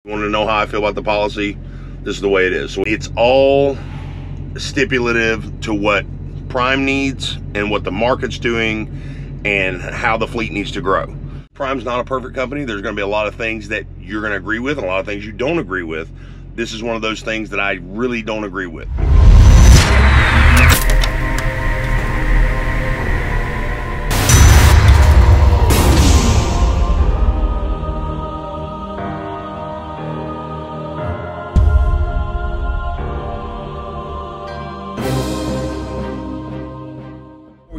You want to know how I feel about the policy? This is the way it is. So it's all stipulative to what Prime needs and what the market's doing and how the fleet needs to grow. Prime's not a perfect company. There's going to be a lot of things that you're going to agree with and a lot of things you don't agree with. This is one of those things that I really don't agree with.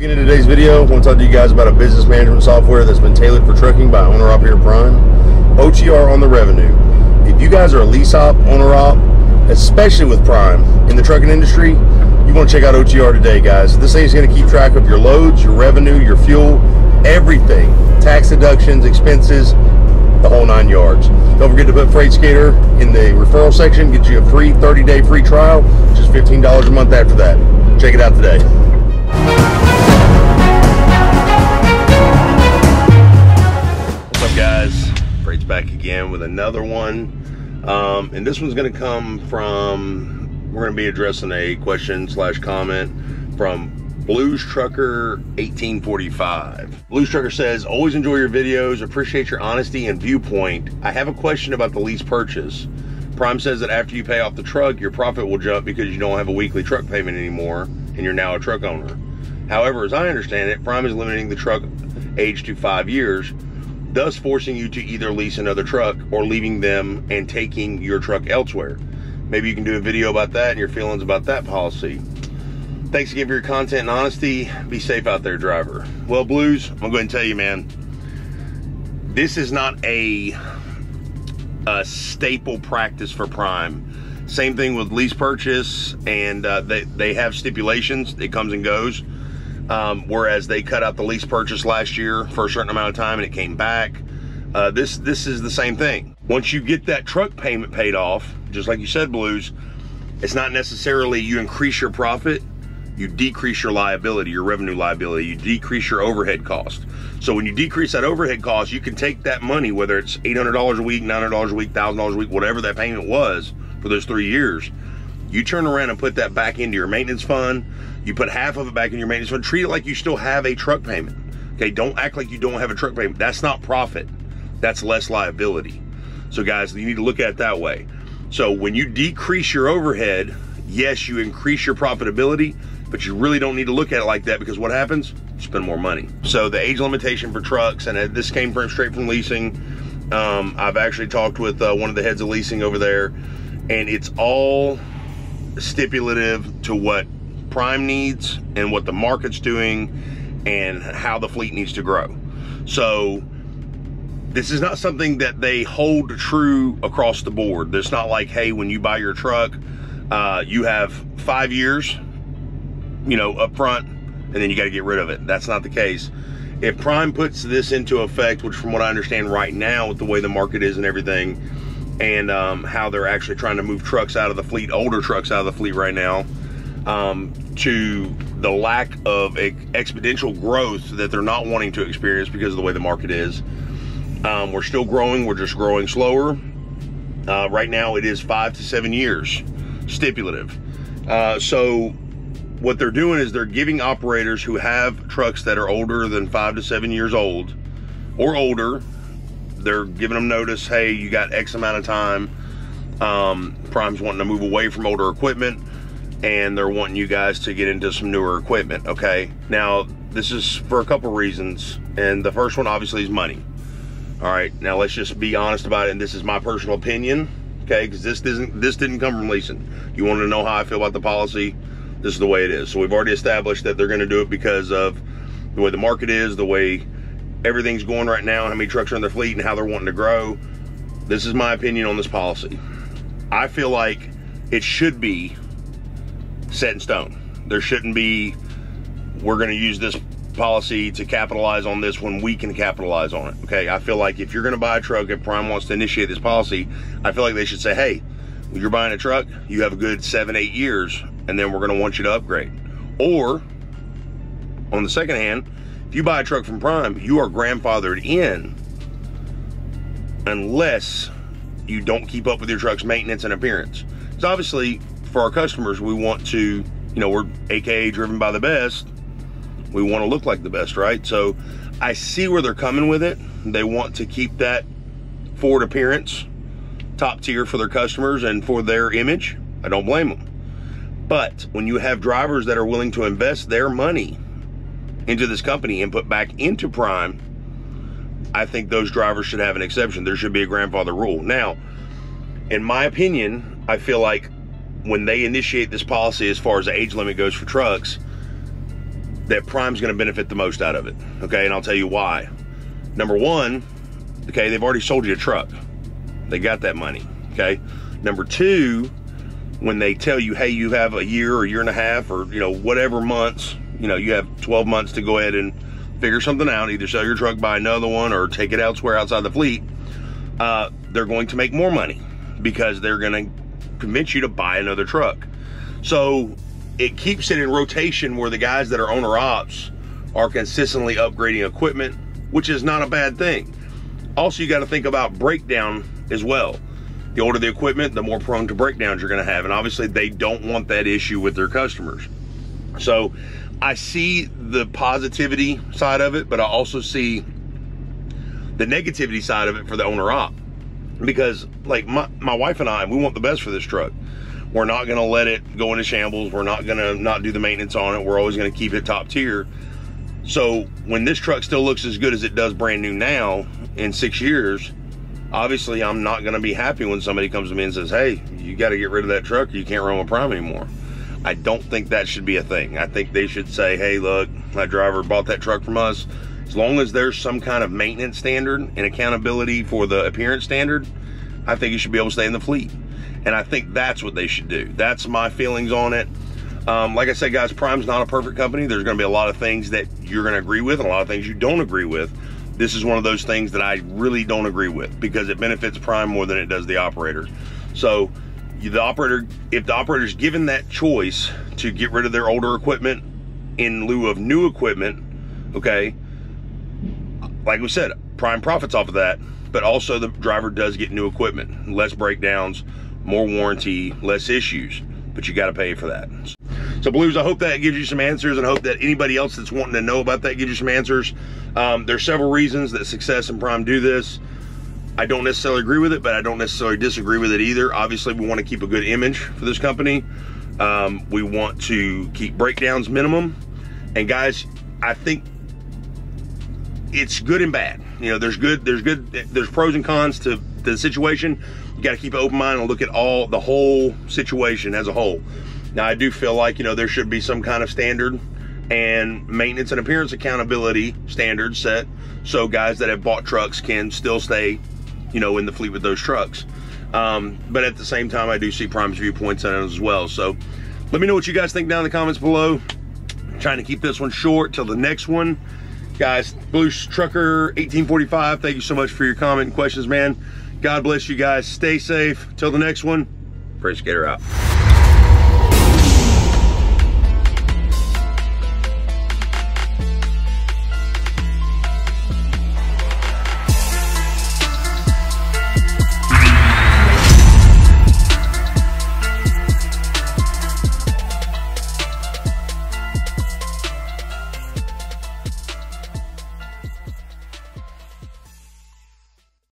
In today's video, I want to talk to you guys about a business management software that's been tailored for trucking by owner-operator Prime, OTR on the revenue. If you guys are a lease op, owner-op, especially with Prime in the trucking industry, you want to check out OTR today, guys. This thing is going to keep track of your loads, your revenue, your fuel, everything, tax deductions, expenses, the whole 9 yards. Don't forget to put Freight Skater in the referral section, get you a free 30-day free trial, just $15 a month after that. Check it out today. Guys, Freight's back again with another one, and this one's going to come from, we're going to be addressing a question / comment from Blues Trucker 1845. Blues Trucker says, always enjoy your videos, appreciate your honesty and viewpoint. I have a question about the lease purchase. Prime says that after you pay off the truck, your profit will jump because you don't have a weekly truck payment anymore and you're now a truck owner. However, as I understand it, Prime is limiting the truck age to 5 years, thus forcing you to either lease another truck or leaving them and taking your truck elsewhere. Maybe you can do a video about that and your feelings about that policy. Thanks again for your content and honesty. Be safe out there, driver. Well, Blues, I'm going to go ahead and tell you, man, this is not a staple practice for Prime. Same thing with lease purchase, and they have stipulations. It comes and goes. Whereas they cut out the lease purchase last year for a certain amount of time and it came back. This is the same thing. Once you get that truck payment paid off, just like you said, Blues, it's not necessarily you increase your profit, you decrease your liability, your revenue liability, you decrease your overhead cost. So when you decrease that overhead cost, you can take that money, whether it's $800 a week, $900 a week, $1,000 a week, whatever that payment was for those 3 years, you turn around and put that back into your maintenance fund. You put half of it back in your maintenance fund. Treat it like you still have a truck payment. Okay, don't act like you don't have a truck payment. That's not profit. That's less liability. So guys, you need to look at it that way. So when you decrease your overhead, yes, you increase your profitability, but you really don't need to look at it like that, because what happens? You spend more money. So the age limitation for trucks, and this came straight from Leasing. I've actually talked with one of the heads of Leasing over there, and it's all stipulative to what Prime needs and what the market's doing and how the fleet needs to grow. So this is not something that they hold true across the board. It's not like, hey, when you buy your truck, you have 5 years, you know, up front, and then you got to get rid of it. That's not the case. If Prime puts this into effect, which from what I understand right now with the way the market is and everything, and how they're actually trying to move trucks out of the fleet, older trucks out of the fleet right now, to the lack of exponential growth that they're not wanting to experience because of the way the market is. We're still growing, we're just growing slower. Right now it is 5 to 7 years stipulative. So what they're doing is they're giving operators who have trucks that are older than 5 to 7 years old or older, they're giving them notice, hey, you got X amount of time. Prime's wanting to move away from older equipment, and they're wanting you guys to get into some newer equipment, okay? Now, this is for a couple reasons, and the first one obviously is money. All right, now let's just be honest about it, and this is my personal opinion, okay? Because this didn't come from Leasing. You want to know how I feel about the policy? This is the way it is. So we've already established that they're going to do it because of the way the market is, the way everything's going right now, how many trucks are in their fleet and how they're wanting to grow. This is my opinion on this policy. I feel like it should be set in stone. There shouldn't be, we're going to use this policy to capitalize on this when we can capitalize on it. Okay, I feel like if you're going to buy a truck, if Prime wants to initiate this policy, I feel like they should say, hey, when you're buying a truck, you have a good 7-8 years, and then we're going to want you to upgrade. Or on the second hand, if you buy a truck from Prime, you are grandfathered in unless you don't keep up with your truck's maintenance and appearance. So obviously, for our customers, we want to, you know, we're AKA driven by the best. We want to look like the best, right? So I see where they're coming with it. They want to keep that forward appearance top tier for their customers and for their image. I don't blame them. But when you have drivers that are willing to invest their money into this company and put back into Prime, I think those drivers should have an exception. There should be a grandfather rule. Now, in my opinion, I feel like when they initiate this policy as far as the age limit goes for trucks, that Prime's going to benefit the most out of it. Okay, and I'll tell you why. Number one, okay, they've already sold you a truck. They got that money, okay? Number two, when they tell you, hey, you have a year or year and a half or, you know, whatever months, you know, you have 12 months to go ahead and figure something out, either sell your truck, buy another one, or take it elsewhere outside the fleet, they're going to make more money because they're going to convince you to buy another truck. So it keeps it in rotation where the guys that are owner ops are consistently upgrading equipment, which is not a bad thing. Also, you got to think about breakdown as well. The older the equipment, the more prone to breakdowns you're going to have. And obviously they don't want that issue with their customers. So I see the positivity side of it, but I also see the negativity side of it for the owner op. Because like my wife and I, we want the best for this truck. We're not going to let it go into shambles. We're not going to not do the maintenance on it. We're always going to keep it top tier. So when this truck still looks as good as it does brand new now in 6 years, obviously I'm not going to be happy when somebody comes to me and says, hey, you got to get rid of that truck or you can't run with Prime anymore. I don't think that should be a thing. I think they should say, hey, look, that driver bought that truck from us. As long as there's some kind of maintenance standard and accountability for the appearance standard, I think you should be able to stay in the fleet. And I think that's what they should do. That's my feelings on it. Like I said, guys, Prime's not a perfect company. There's going to be a lot of things that you're going to agree with and a lot of things you don't agree with. This is one of those things that I really don't agree with because it benefits Prime more than it does the operator. So the operator, if the operator's given that choice to get rid of their older equipment in lieu of new equipment, okay, like we said, Prime profits off of that, but also the driver does get new equipment, less breakdowns, more warranty, less issues, but you got to pay for that. So Blues, I hope that gives you some answers, and I hope that anybody else that's wanting to know about that gives you some answers. There's several reasons that Success and Prime do this. I don't necessarily agree with it, but I don't necessarily disagree with it either. Obviously, we want to keep a good image for this company. We want to keep breakdowns minimum. And guys, I think it's good and bad. You know, there's pros and cons to the situation. You got to keep an open mind and look at the whole situation as a whole. Now, I do feel like, you know, there should be some kind of standard and maintenance and appearance accountability standards set so guys that have bought trucks can still stay, you know, in the fleet with those trucks. But at the same time, I do see Prime's viewpoints on it as well. So let me know what you guys think down in the comments below. I'm trying to keep this one short till the next one. Guys, Blues Trucker 1845, thank you so much for your comment and questions, man. God bless you guys. Stay safe. Till the next one, Prince Skater out.